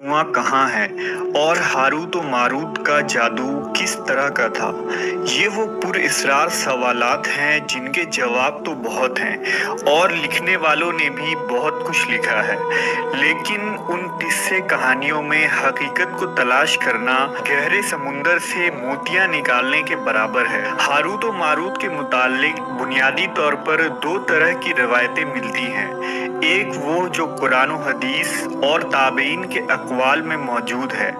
कुआं कहाँ है और हारूत व मारूत का जादू किस तरह का था। ये वो पुरअसरार सवालात हैं जिनके जवाब तो बहुत हैं और लिखने वालों ने भी बहुत कुछ लिखा है, लेकिन उन किस्से कहानियों में हकीकत को तलाश करना गहरे समुंदर से मोतियां निकालने के बराबर है। हारूत व मारूत के मुतालिक बुनियादी तौर पर दो तरह की रवायतें मिलती हैं। एक वो जो कुरान व हदीस और ताबईन के अक़वाल में मौजूद है,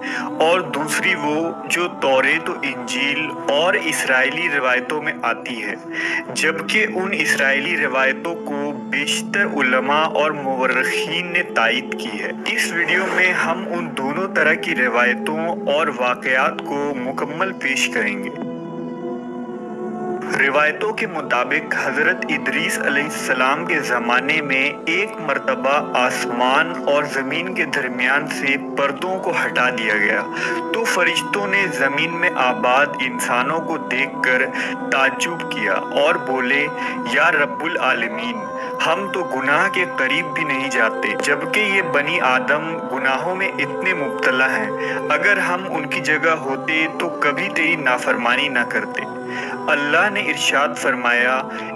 और दूसरी वो जो तौरेत व इंजील और इस्राएली रिवायतों में आती है, जबकि उन इस्राएली रिवायतों को बेशतर उलमा और मुवर्रिखीन ने तायीद की है। इस वीडियो में हम उन दोनों तरह की रिवायतों और वाक़यात को मुकम्मल पेश करेंगे। रिवायतों के मुताबिक हज़रत इदरीस अलैहिस्सलाम के ज़माने में एक मर्तबा आसमान और ज़मीन के दरमियान से पर्दों को हटा दिया गया, तो फरिश्तों ने ज़मीन में आबाद इंसानों को देखकर ताज्जुब किया और बोले, या रब्बुल आलमीन, हम तो गुनाह के करीब भी नहीं जाते, जबकि ये बनी आदम गुनाहों में इतने मुब्तला हैं। अगर हम उनकी जगह होते तो कभी तेरी नाफरमानी न करते। अल्लाह ने इरशाद फरमाया,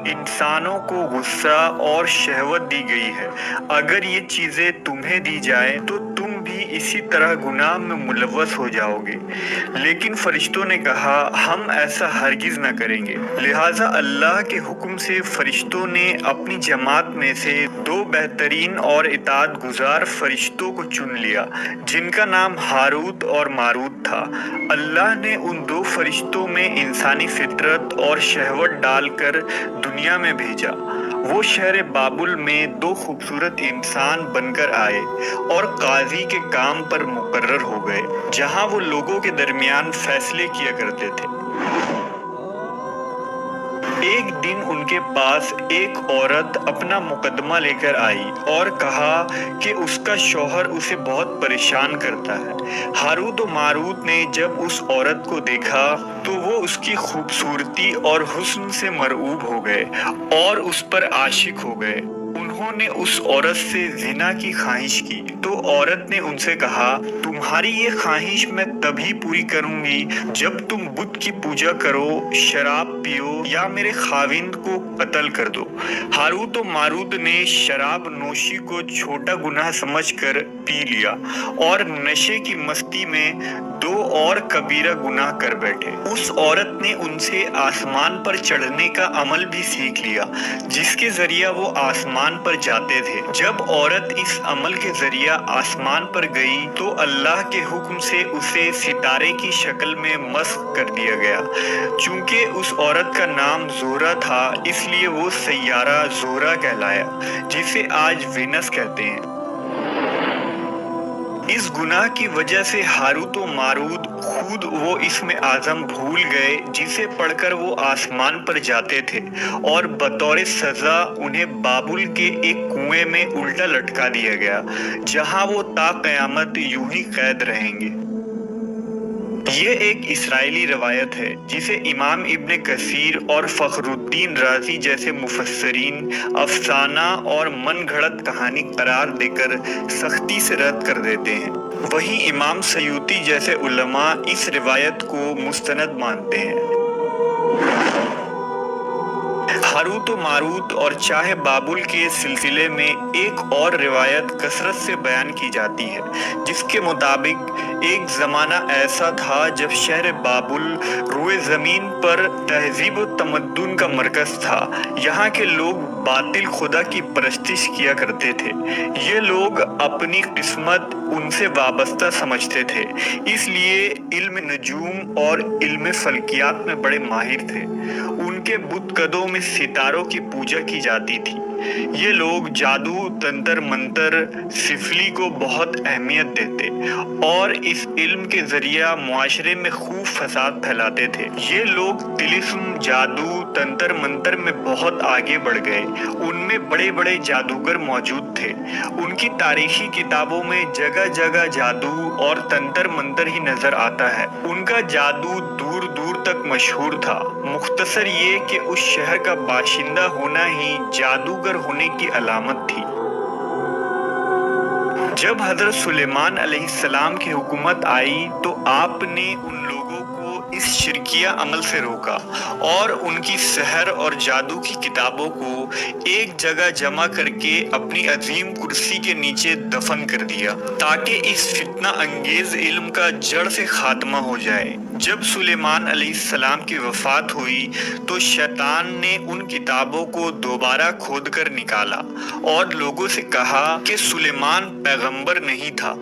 इंसानों को गुस्सा और शहवत दी गई है, अगर ये चीज़ें तुम्हें दी जाए तो तुम भी इसी तरह गुनाह में मुलव्वस हो जाओगे। लेकिन फरिश्तों ने कहा, हम ऐसा हरगिज़ न करेंगे। लिहाजा अल्लाह के हुक्म से फरिश्तों ने अपनी जमात में से दो बेहतरीन और इताअत गुजार फरिश्तों को चुन लिया, जिनका नाम हारूत और मारूत था। अल्लाह ने उन दो फरिश्तों में इंसानी फितरत और शहवत डालकर दुनिया में भेजा। वो शहर बाबुल में दो खूबसूरत इंसान बनकर आए और काजी के काम पर मुकर्रर हो गए, जहां वो लोगों के दरमियान फैसले किया करते थे। एक दिन उनके पास एक औरत अपना मुकदमा लेकर आई और कहा कि उसका शौहर उसे बहुत परेशान करता है। हारूत व मारूत ने जब उस औरत को देखा तो वो उसकी खूबसूरती और हुस्न से मरऊब हो गए और उस पर आशिक हो गए। उन्होंने उस औरत से जिना की ख्वाहिश की, तो औरत ने उनसे कहा, तुम्हारी ये ख्वाहिश मैं तभी पूरी करूंगी जब तुम बुत की पूजा करो, शराब पियो या मेरे खाविंद को कत्ल कर दो। हारूत व मारूत ने शराब नोशी को छोटा गुनाह समझकर पी लिया और नशे की मस्ती में दो और कबीरा गुनाह कर बैठे। उस औरत ने उनसे आसमान पर चढ़ने का अमल भी सीख लिया, जिसके जरिया वो आसमान पर जाते थे। जब औरत इस अमल के जरिया आसमान पर गई तो अल्लाह के हुक्म से उसे सितारे की शक्ल में मस्ख कर दिया गया। चूंकि उस औरत का नाम ज़ोहरा था, इसलिए वो सैयारा ज़ोहरा कहलाया, जिसे आज वेनस कहते हैं। इस गुनाह की वजह से हारूत व मारूत खुद वो इसमें आज़म भूल गए जिसे पढ़कर वो आसमान पर जाते थे, और बतौर सज़ा उन्हें बाबुल के एक कुएं में उल्टा लटका दिया गया, जहां वो ता क़यामत यूं ही कैद रहेंगे। ये एक इस्राएली रवायत है जिसे इमाम इब्ने कसीर और फ़खरुद्दीन राज़ी जैसे मुफस्सिरीन अफसाना और मनगढ़ंत कहानी करार देकर सख्ती से रद्द कर देते हैं। वहीं इमाम सयूती जैसे उलमा इस रिवायत को मुस्तनद मानते हैं। हारूत व मारूत और चाहे बाबुल के सिलसिले में एक और रिवायत कसरत से बयान की जाती है, जिसके मुताबिक एक ज़माना ऐसा था जब शहर बाबुल रुए ज़मीन पर तहज़ीब व तमद्दुन का मरकज़ था। यहाँ के लोग बातिल खुदा की परस्तिश किया करते थे। ये लोग अपनी किस्मत उनसे वाबस्ता समझते थे, इसलिए इल्म नजूम और इल्म फल्कियात में बड़े माहिर थे। उनके बुतकदों में सितारों की पूजा की जाती थी। ये लोग जादू, तंत्र मंत्र, सिफली को बहुत अहमियत देते और इस इल्म के जरिया मुआशरे में खूब फसाद फैलाते थे। ये लोग तिलिस्म, जादू, तंत्र मंत्र में बहुत आगे बढ़ गए। उनमें बड़े बड़े जादूगर मौजूद थे। उनकी तारीखी किताबों में जगह जगह जादू और तंत्र मंत्र ही नजर आता है। उनका जादू दूर दूर तक मशहूर था। मुख्तसर ये कि उस शहर का बाशिंदा होना ही जादूगर होने की अलामत थी। जब हजरत सुलेमान अलैहिस्सलाम की हुकूमत आई तो आपने उन लोगों को इस शिरकिया अमल से रोका और उनकी सहर और जादू की किताबों को एक जगह जमा करके अपनी अजीम कुर्सी के नीचे दफन कर दिया ताकि इस फितना अंगेज इल्म का जड़ से खात्मा हो जाए। जब सुलेमान अलैहिस्सलाम की वफात हुई तो शैतान ने उन किताबों को दोबारा खोद कर निकाला और लोगों से कहा कि सुलेमान पैगंबर नहीं था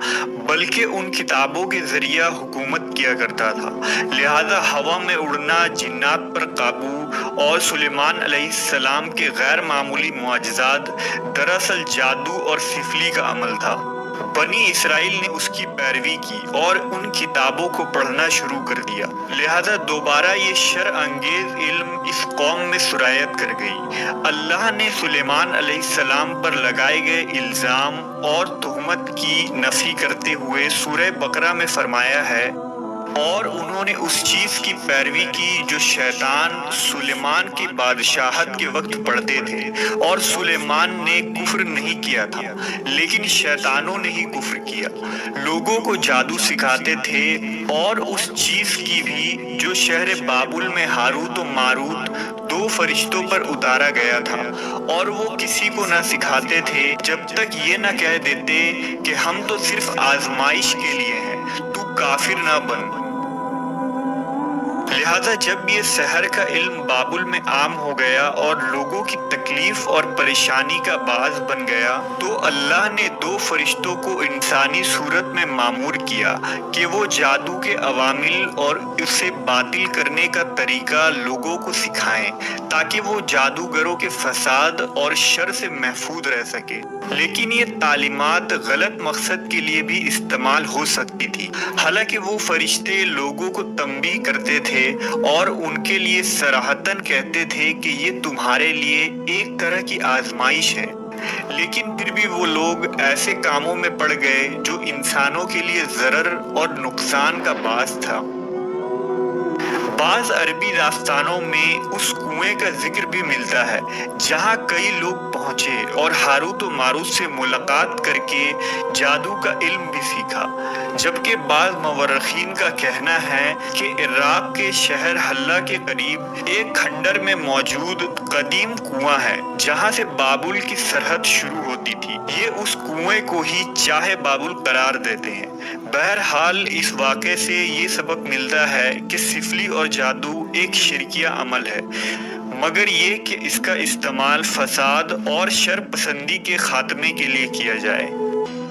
बल्कि उन किताबों के जरिया हुकूमत किया करता था। लिहाजा हवा में उड़ना, जिन्नात पर काबू और सुलेमान अलैहिस्सलाम के गैर मामूली मुआजिज़ात दरअसल जादू और सिफली का अमल था। बनी इसराइल ने उसकी पैरवी की और उन किताबों को पढ़ना शुरू कर दिया। लिहाजा दोबारा ये शर अंगेज इल्म इस कौम में सुरायत कर गई। अल्लाह ने सुलेमान अलैहिस्सलाम पर लगाए गए इल्जाम और तुहमत की नफी करते हुए सूरह बकरा में फरमाया है, और उन्होंने उस चीज की पैरवी की जो शैतान सुलेमान की बादशाहत के वक्त पढ़ते थे, और सुलेमान ने कुफ्र नहीं किया था लेकिन शैतानों ने ही कुफ्र किया। लोगों को जादू सिखाते थे और उस चीज की भी जो शहर बाबुल में हारूत और मारूत दो फरिश्तों पर उतारा गया था, और वो किसी को न सिखाते थे जब तक ये न कह देते कि हम तो सिर्फ आजमाइश के लिए हैं, तू काफिर ना बन। लिहाजा जब ये सहर का इल्म बाबुल में आम हो गया और लोगों की तकलीफ और परेशानी का बाज बन गया तो अल्लाह ने दो फरिश्तों को इंसानी सूरत में मामूर किया कि वो जादू के अवामिल और उसे बातिल करने का तरीका लोगों को सिखाएं ताकि वो जादूगरों के फसाद और शर से महफूज रह सके। लेकिन ये तालीमात गलत मकसद के लिए भी इस्तेमाल हो सकती थी। हालांकि वो फरिश्ते लोगों को तंबीह करते थे और उनके लिए सराहतन कहते थे कि ये तुम्हारे लिए एक तरह की आजमाइश है, लेकिन फिर भी वो लोग ऐसे कामों में पड़ गए जो इंसानों के लिए ज़रर और नुकसान का बास था। बाज अरबी दास्तानों में उस कुएं का जिक्र भी मिलता है जहां कई लोग पहुंचे और हारूत और मारूत से मुलाकात करके जादू का इल्म भी सीखा। जबकि बाज मवर्रखीन का कहना है कि इराक के शहर हल्ला के करीब एक खंडर में मौजूद कदीम कुआं है जहां से बाबुल की सरहद शुरू होती थी। ये उस कुएं को ही चाहे बाबुल करार देते हैं। बहरहाल इस वाक़े से ये सबक मिलता है कि सिफली और जादू एक शिरकिया अमल है, मगर ये कि इसका इस्तेमाल फसाद और शर पसंदी के खात्मे के लिए किया जाए।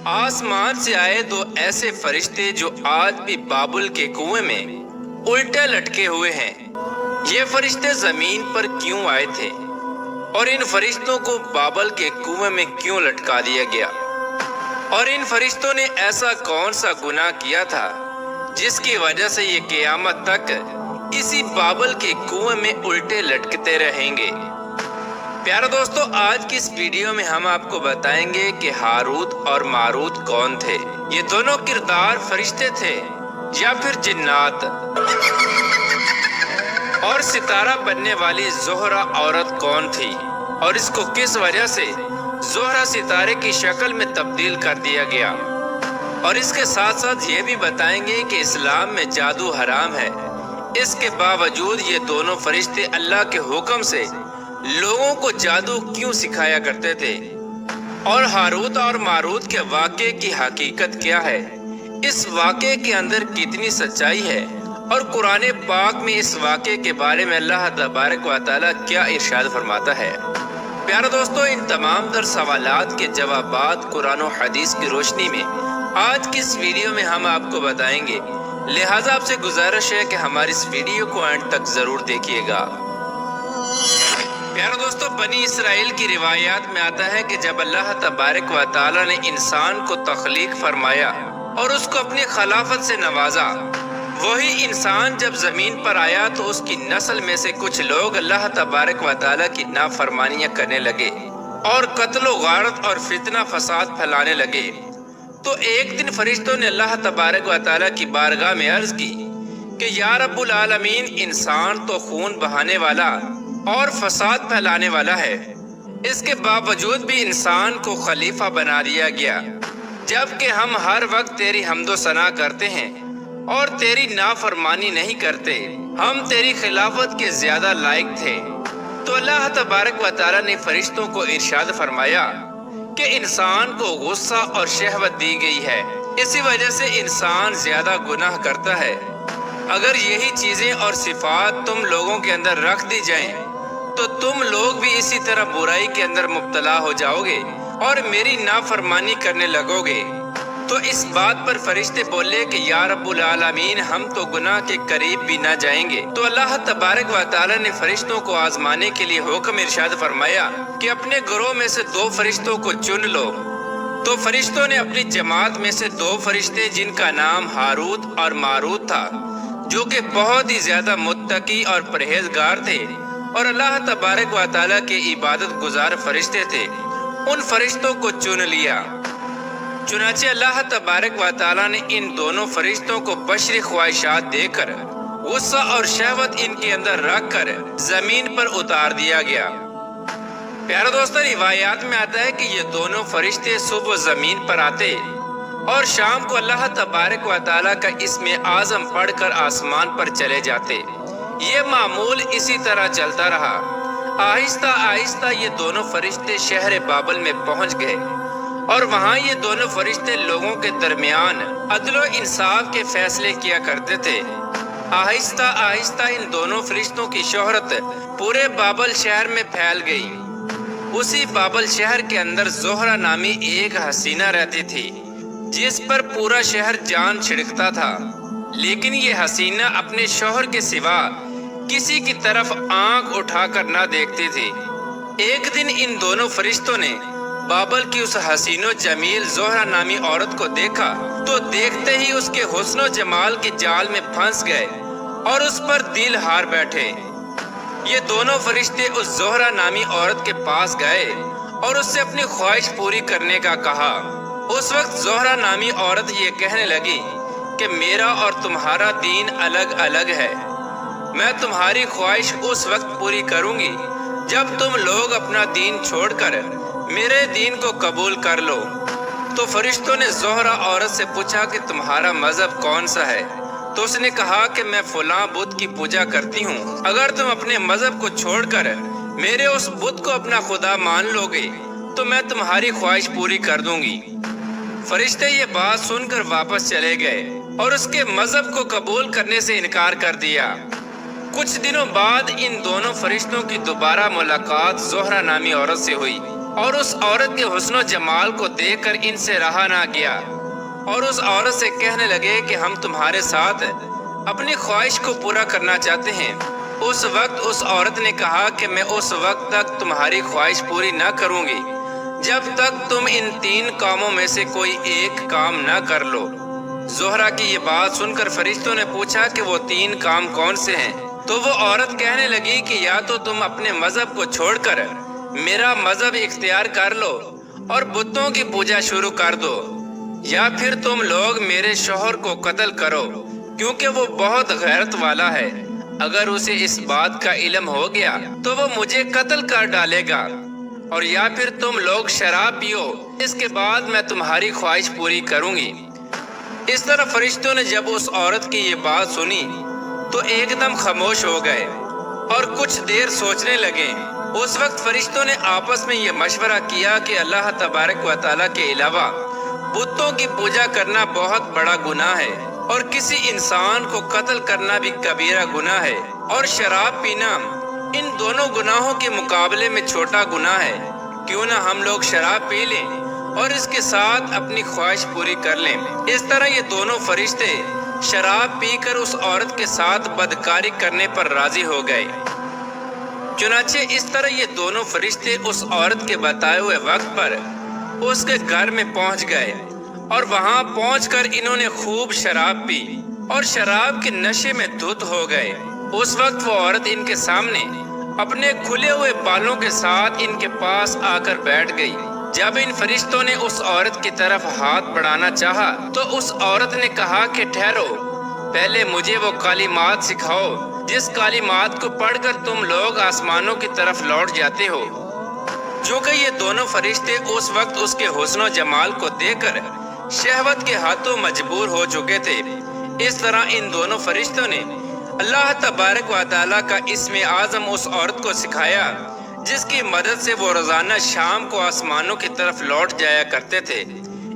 आसमान से आए दो ऐसे फरिश्ते जो आज भी बाबुल के कुएं में उल्टे लटके हुए हैं। ये फरिश्ते जमीन पर क्यों आए थे और इन फरिश्तों को बाबुल के कुएं में क्यों लटका दिया गया, और इन फरिश्तों ने ऐसा कौन सा गुनाह किया था जिसकी वजह से ये क़यामत तक इसी बाबुल के कुएं में उल्टे लटकते रहेंगे। प्यारे दोस्तों, आज की इस वीडियो में हम आपको बताएंगे कि हारूत और मारूत कौन थे। ये दोनों किरदार फरिश्ते थे या फिर जिन्नात, और सितारा बनने वाली ज़ोहरा औरत कौन थी और इसको किस वजह से ज़ोहरा सितारे की शक्ल में तब्दील कर दिया गया। और इसके साथ साथ ये भी बताएंगे कि इस्लाम में जादू हराम है, इसके बावजूद ये दोनों फरिश्ते अल्लाह के हुक्म से लोगों को जादू क्यों सिखाया करते थे, और हारूत और मारूत के वाक़े की हकीकत क्या है, इस वाक़े के अंदर कितनी सच्चाई है, और कुरान पाक में इस वाक़े के बारे में अल्लाह तबारक व तआला क्या इरशाद फरमाता है। प्यारे दोस्तों, इन तमाम तर सवालात के जवाबात कुरान और हदीस की रोशनी में आज की इस वीडियो में हम आपको बताएंगे। लिहाजा आपसे गुजारिश है कि हमारी इस वीडियो को अंत तक जरूर देखिएगा। प्यारे दोस्तों, बनी इसराइल की रिवायात में आता है कि जब अल्लाह तबारक व तआला ने इंसान को तख्लीक फरमाया और उसको अपनी खिलाफत से नवाजा, वही इंसान जब जमीन पर आया तो उसकी नस्ल में से कुछ लोग अल्लाह तबारक व तआला की नाफरमानियां करने लगे और कत्ल गारत और फितना फसाद फैलाने लगे। तो एक दिन फरिश्तों ने अल्लाह तबारक व तआला की बारगाह में अर्ज की कि या रब्बुल आलमीन, इंसान तो खून बहाने वाला और फसाद फैलाने वाला है, इसके बावजूद भी इंसान को खलीफा बना दिया गया। जबकि हम हर वक्त तेरी हम्दो सना करते हैं और तेरी नाफरमानी नहीं करते। हम तेरी खिलाफत के ज्यादा लायक थे। तो अल्लाह तबारक व तआला ने फरिश्तों को इरशाद फरमाया कि इंसान को गुस्सा और शहवत दी गई है, इसी वजह से इंसान ज्यादा गुनाह करता है। अगर यही चीजें और सिफात तुम लोगों के अंदर रख दी जाएं, तो तुम लोग भी इसी तरह बुराई के अंदर मुब्तला हो जाओगे और मेरी नाफरमानी करने लगोगे। तो इस बात पर फरिश्ते बोले कि या रब्बुल आलमीन, हम तो गुनाह के करीब भी ना जाएंगे। तो अल्लाह तबारक व तआला ने फरिश्तों को आजमाने के लिए हुक्म इरशाद फरमाया कि अपने ग्रोह में से 2 फरिश्तों को चुन लो। तो फरिश्तों ने अपनी जमात में से 2 फरिश्ते, जिनका नाम हारूत और मारूत था, जो कि बहुत ही ज्यादा मुत्तकी और परहेजगार थे और अल्लाह तबारक व तआला के इबादत गुजार फरिश्ते थे, उन फरिश्तों को चुन लिया। चुनाचे अल्लाह तबारक व तआला ने इन दोनों फरिश्तों को बशरी ख्वाहिशात देकर गुस्सा और शहवत इनके अंदर रख कर जमीन पर उतार दिया गया। प्यारे दोस्तों, रिवायात में आता है कि ये दोनों फरिश्ते सुबह जमीन पर आते और शाम को अल्लाह तबारक व तआला का इस्म आज़म पढ़कर आसमान पर चले जाते। ये मामूल इसी तरह चलता रहा। आहिस्ता आहिस्ता ये दोनों फरिश्ते शहर बाबल में पहुंच गए और वहाँ ये दोनों फरिश्ते लोगों के दरमियान अदलो इंसाफ के फैसले किया करते थे। आहिस्ता आहिस्ता इन दोनों फरिश्तों की शोहरत पूरे बाबल शहर में फैल गई। उसी बाबल शहर के अंदर जोहरा नामी एक हसीना रहती थी, जिस पर पूरा शहर जान छिड़कता था। लेकिन ये हसीना अपने शौहर के सिवा किसी की तरफ आंख उठाकर ना देखती थी। एक दिन इन दोनों फरिश्तों ने बाबल की उस हसीनो जमील जोहरा नामी औरत को देखा, तो देखते ही उसके हुस्नो जमाल के जाल में फंस गए और उस पर दिल हार बैठे। ये दोनों फरिश्ते उस जोहरा नामी औरत के पास गए और उससे अपनी ख्वाहिश पूरी करने का कहा। उस वक्त जोहरा नामी औरत ये कहने लगी कि मेरा और तुम्हारा दीन अलग अलग है। मैं तुम्हारी ख्वाहिश उस वक्त पूरी करूंगी जब तुम लोग अपना दीन छोड़कर मेरे दीन को कबूल कर लो। तो फरिश्तों ने जोहरा औरत से पूछा कि तुम्हारा मजहब कौन सा है? तो उसने कहा कि मैं फलां बुत की पूजा करती हूँ। अगर तुम अपने मजहब को छोड़कर मेरे उस बुत को अपना खुदा मान लोगे तो मैं तुम्हारी ख्वाहिश पूरी कर दूंगी। फरिश्ते ये बात सुनकर वापस चले गए और उसके मजहब को कबूल करने से इनकार कर दिया। कुछ दिनों बाद इन दोनों फरिश्तों की दोबारा मुलाकात जोहरा नामी औरत से हुई और उस औरत के हुस्नो जमाल को देखकर इनसे रहा ना गया और उस औरत से कहने लगे कि हम तुम्हारे साथ अपनी ख्वाहिश को पूरा करना चाहते हैं। उस वक्त उस औरत ने कहा कि मैं उस वक्त तक तुम्हारी ख्वाहिश पूरी न करूंगी जब तक तुम इन 3 कामों में से कोई एक काम न कर लो। जोहरा की ये बात सुनकर फरिश्तों ने पूछा कि वो 3 काम कौन से हैं? तो वो औरत कहने लगी कि या तो तुम अपने मजहब को छोड़कर मेरा मजहब इख्तियार कर लो और बुतों की पूजा शुरू कर दो, या फिर तुम लोग मेरे शौहर को कत्ल करो क्योंकि वो बहुत गैरत वाला है। अगर उसे इस बात का इल्म हो गया तो वो मुझे कत्ल कर डालेगा, और या फिर तुम लोग शराब पियो, इसके बाद मैं तुम्हारी ख्वाहिश पूरी करूंगी। इस तरह फरिश्तों ने जब उस औरत की ये बात सुनी तो एकदम खामोश हो गए और कुछ देर सोचने लगे। उस वक्त फरिश्तों ने आपस में ये मशवरा किया कि अल्लाह तबारक व तआला के अलावा बुतों की पूजा करना बहुत बड़ा गुनाह है और किसी इंसान को कत्ल करना भी कबीरा गुनाह है, और शराब पीना इन दोनों गुनाहों के मुकाबले में छोटा गुनाह है। क्यों ना हम लोग शराब पी लें और इसके साथ अपनी ख्वाहिश पूरी कर लें। इस तरह ये दोनों फरिश्ते शराब पीकर उस औरत के साथ बदकारी करने पर राजी हो गए। चुनाचे इस तरह ये दोनों फरिश्ते उस औरत के बताए हुए वक्त पर उसके घर में पहुंच गए और वहां पहुंचकर इन्होंने खूब शराब पी और शराब के नशे में धुत हो गए। उस वक्त वो औरत इनके सामने अपने खुले हुए बालों के साथ इनके पास आकर बैठ गई। जब इन फरिश्तों ने उस औरत की तरफ हाथ बढ़ाना चाहा तो उस औरत ने कहा कि ठहरो, पहले मुझे वो कालिमात सिखाओ जिस कालिमात को पढ़कर तुम लोग आसमानों की तरफ लौट जाते हो। जो कि ये दोनों फरिश्ते उस वक्त उसके हुस्नो जमाल को देखकर शहवत के हाथों मजबूर हो चुके थे। इस तरह इन दोनों फरिश्तों ने अल्लाह तबारक व तआला का इस्म आज़म उस औरत को सिखाया जिसकी मदद से वो रोजाना शाम को आसमानों की तरफ लौट जाया करते थे।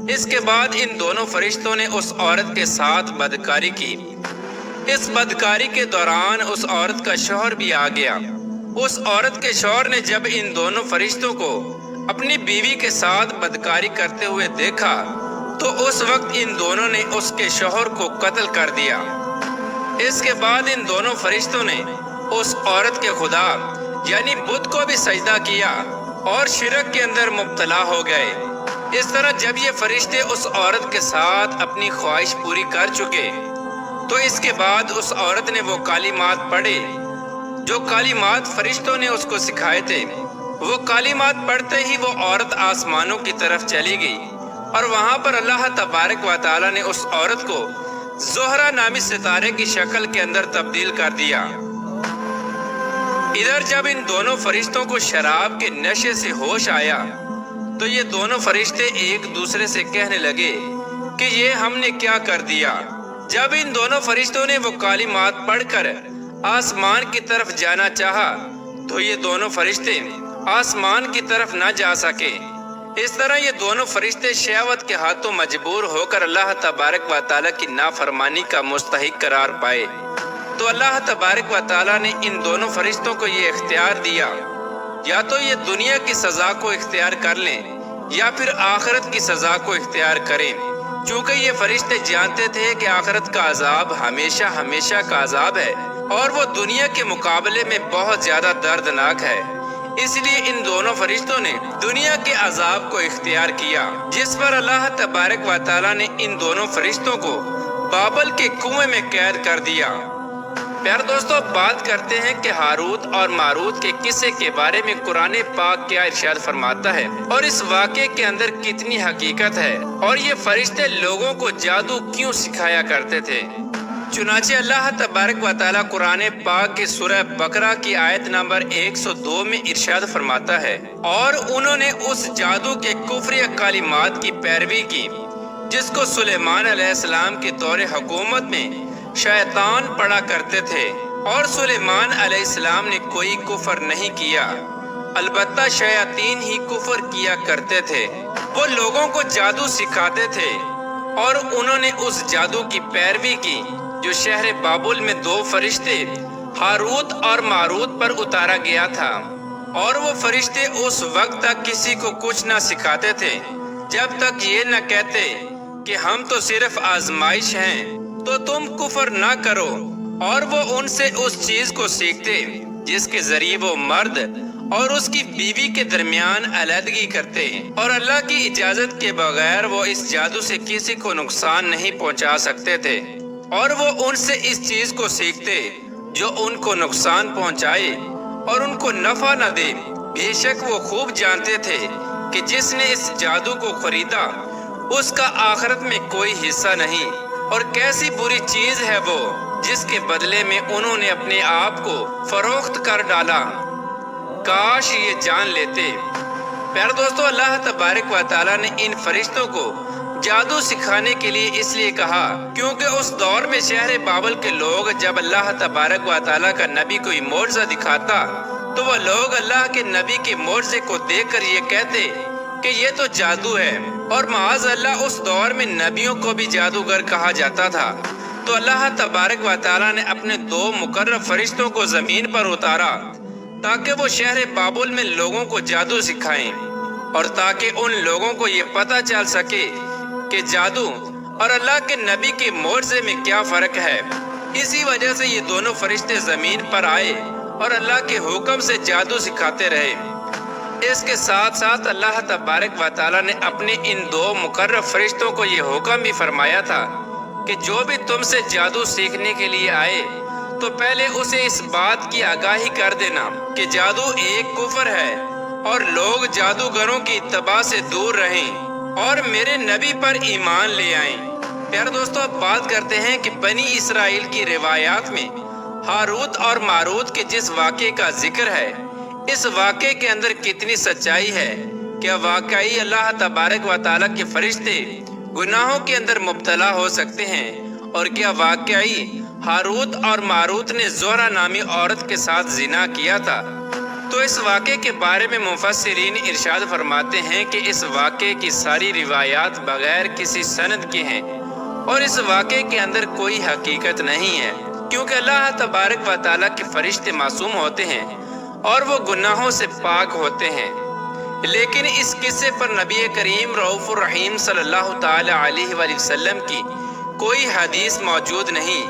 इसके बाद इन दोनों फरिश्तों ने उस औरत के साथ बदकारी की। इस बदकारी के दौरान उस औरत का शौहर भी आ गया। उस औरत के शौहर ने जब इन दोनों फरिश्तों को अपनी बीवी के साथ बदकारी करते हुए देखा तो उस वक्त इन दोनों ने उसके शौहर को कत्ल कर दिया। इसके बाद इन दोनों फरिश्तों ने उस औरत के खुदा यानी बुत को भी सजदा किया और शिरक के अंदर मुब्तला हो गए। इस तरह जब ये फरिश्ते उस औरत के साथ अपनी ख्वाहिश पूरी कर चुके तो इसके बाद उस औरत ने वो कालिमात पढ़े जो कालिमात फरिश्तों ने उसको सिखाए थे। वो कालिमात पढ़ते ही वो औरत आसमानों की तरफ चली गई और वहां पर अल्लाह तबारक व तआला ने उस औरत को ज़ोहरा नामी सितारे की शक्ल के अंदर तब्दील कर दिया। इधर जब इन दोनों फरिश्तों को शराब के नशे से होश आया तो ये दोनों फरिश्ते एक दूसरे से कहने लगे कि ये हमने क्या कर दिया। जब इन दोनों फरिश्तों ने वो कालिमात पढ़कर आसमान की तरफ जाना चाहा तो ये दोनों फरिश्ते आसमान की तरफ न जा सके। इस तरह ये दोनों फरिश्ते शहवत के हाथों मजबूर होकर अल्लाह तबारक व तआला की नाफरमानी का मुस्तहिक करार पाए। तो अल्लाह तबारक व तआला ने इन दोनों फरिश्तों को ये इख्तियार दिया या तो ये दुनिया की सजा को इख्तियार कर लें या फिर आखिरत की सजा को इख्तियार करें। चूँकि ये फरिश्ते जानते थे कि आखिरत का अजाब हमेशा हमेशा का अजाब है और वो दुनिया के मुकाबले में बहुत ज्यादा दर्दनाक है, इसलिए इन दोनों फरिश्तों ने दुनिया के अजाब को इख्तियार किया, जिस पर अल्लाह तबारक व तआला ने इन दोनों फरिश्तों को बाबल के कुएं में कैद कर दिया। प्यारे दोस्तों, बात करते हैं कि हारूत और मारूत के किस्से के बारे में कुरान पाक क्या इरशाद फरमाता है और इस वाक़े के अंदर कितनी हकीकत है और ये फरिश्ते लोगों को जादू क्यों सिखाया करते थे। चुनाचे अल्लाह तबारक व तआला कुरान पाक के सूरह बकरा की आयत नंबर 102 में इरशाद फरमाता है, और उन्होंने उस जादू के कुफ्र कालिमात की पैरवी की जिसको सुलेमान अलैहिस्सलाम के दौरे हुकूमत में शैतान पढ़ा करते थे, और सुलेमान अलैहिस्सलाम ने कोई कुफर नहीं किया, अलबत्ता शयातीन ही कुफर किया करते थे। वो लोगों को जादू सिखाते थे और उन्होंने उस जादू की पैरवी की जो शहर बाबुल में दो फरिश्ते हारूत और मारूत पर उतारा गया था, और वो फरिश्ते उस वक्त तक किसी को कुछ न सिखाते थे जब तक ये न कहते कि हम तो सिर्फ आजमाइश हैं, तो तुम कुफर ना करो। और वो उनसे उस चीज को सीखते जिसके जरिए वो मर्द और उसकी बीवी के दरमियान अलहदगी करते, और अल्लाह की इजाजत के बगैर वो इस जादू से किसी को नुकसान नहीं पहुंचा सकते थे। और वो उनसे इस चीज को सीखते जो उनको नुकसान पहुंचाए और उनको नफा न दे। बेशक वो खूब जानते थे कि जिसने इस जादू को खरीदा उसका आखिरत में कोई हिस्सा नहीं, और कैसी बुरी चीज है वो जिसके बदले में उन्होंने अपने आप को फरोख्त कर डाला। काश ये जान लेते। प्यारे दोस्तों, अल्लाह तबारक व तआला ने इन फरिश्तों को जादू सिखाने के लिए इसलिए कहा क्योंकि उस दौर में शहर बाबल के लोग जब अल्लाह तबारक व तआला का नबी कोई मोर्जा दिखाता तो वह लोग अल्लाह के नबी के मोर्जे को देखकर ये कहते कि ये तो जादू है, और माज़ अल्लाह उस दौर में नबियों को भी जादूगर कहा जाता था। तो अल्लाह तबारक व तआला ने अपने दो मुकर्रब फरिश्तों को जमीन पर उतारा ताकि वो शहर बाबुल में लोगों को जादू सिखाएं, और ताकि उन लोगों को ये पता चल सके कि जादू और अल्लाह के नबी के मोर्जे में क्या फर्क है। इसी वजह से ये दोनों फरिश्ते जमीन पर आए और अल्लाह के हुक्म से जादू सिखाते रहे। इसके साथ साथ अल्लाह तबारक व तआला ने अपने इन दो मुकर्रब फरिश्तों को ये हुक्म भी फरमाया था कि जो भी तुमसे जादू सीखने के लिए आए तो पहले उसे इस बात की आगाही कर देना कि जादू एक कुफर है और लोग जादूगरों की इत्तबा से दूर रहें और मेरे नबी पर ईमान ले आएं। प्यारे दोस्तों, अब बात करते हैं कि बनी इसराइल की रिवायात में हारूत और मारूत के जिस वाक़े का जिक्र है, इस वाक़े के अंदर कितनी सच्चाई है। क्या वाकई अल्लाह तबारक व तआला के फरिश्ते गुनाहों के अंदर मुब्तला हो सकते हैं। और क्या वाकई हारूत और मारूत ने ज़ोहरा नामी औरत के साथ जिना किया था? तो इस वाक़े के बारे में मुफस्सिरीन इरशाद फरमाते हैं कि इस वाक़े की सारी रिवायात बगैर किसी सनद के हैं और इस वाक़े के अंदर कोई हकीकत नहीं है, क्योंकि अल्लाह तबारक व तआला के फरिश्ते मासूम होते हैं और वो गुनाहों से पाक होते हैं। लेकिन इस किस्से पर नबी करीम रऊफ़ुर रहीम सल्लल्लाहु ताला अलैहि वसल्लम की कोई हदीस मौजूद नहीं।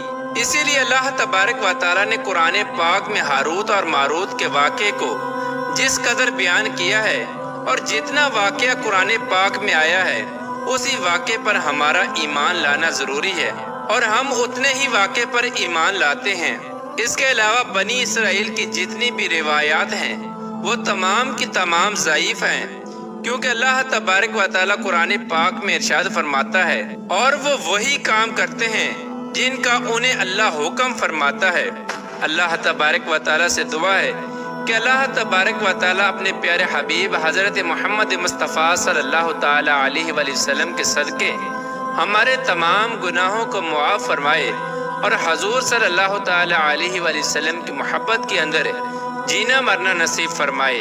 इसीलिए अल्लाह तबारक व तआला ने कुरान पाक में हारूत और मारूत के वाक़े को जिस कदर बयान किया है और जितना वाक़या कुरान पाक में आया है उसी वाक़े पर हमारा ईमान लाना ज़रूरी है और हम उतने ही वाक़े पर ईमान लाते हैं। इसके अलावा बनी इसराइल की जितनी भी रिवायात हैं वो तमाम की तमाम ज़ईफ़ हैं, क्योंकि अल्लाह तबारक व तआला कुरान पाक में इरशाद फरमाता है और वो वही काम करते हैं जिनका उन्हें अल्लाह हुक्म फरमाता है। अल्लाह तबारक व तआला से दुआ है कि अल्लाह तबारक व तआला अपने प्यारे हबीब हज़रत मोहम्मद मुस्तफ़ा सल्लल्लाहु ताला अलैहि वसल्लम के सदक़े हमारे तमाम गुनाहों को मुआफ़ फरमाए और हजूर सल्लल्लाहु ताला अलैहि वसल्लम की मोहब्बत के अंदर जीना मरना नसीब फरमाए।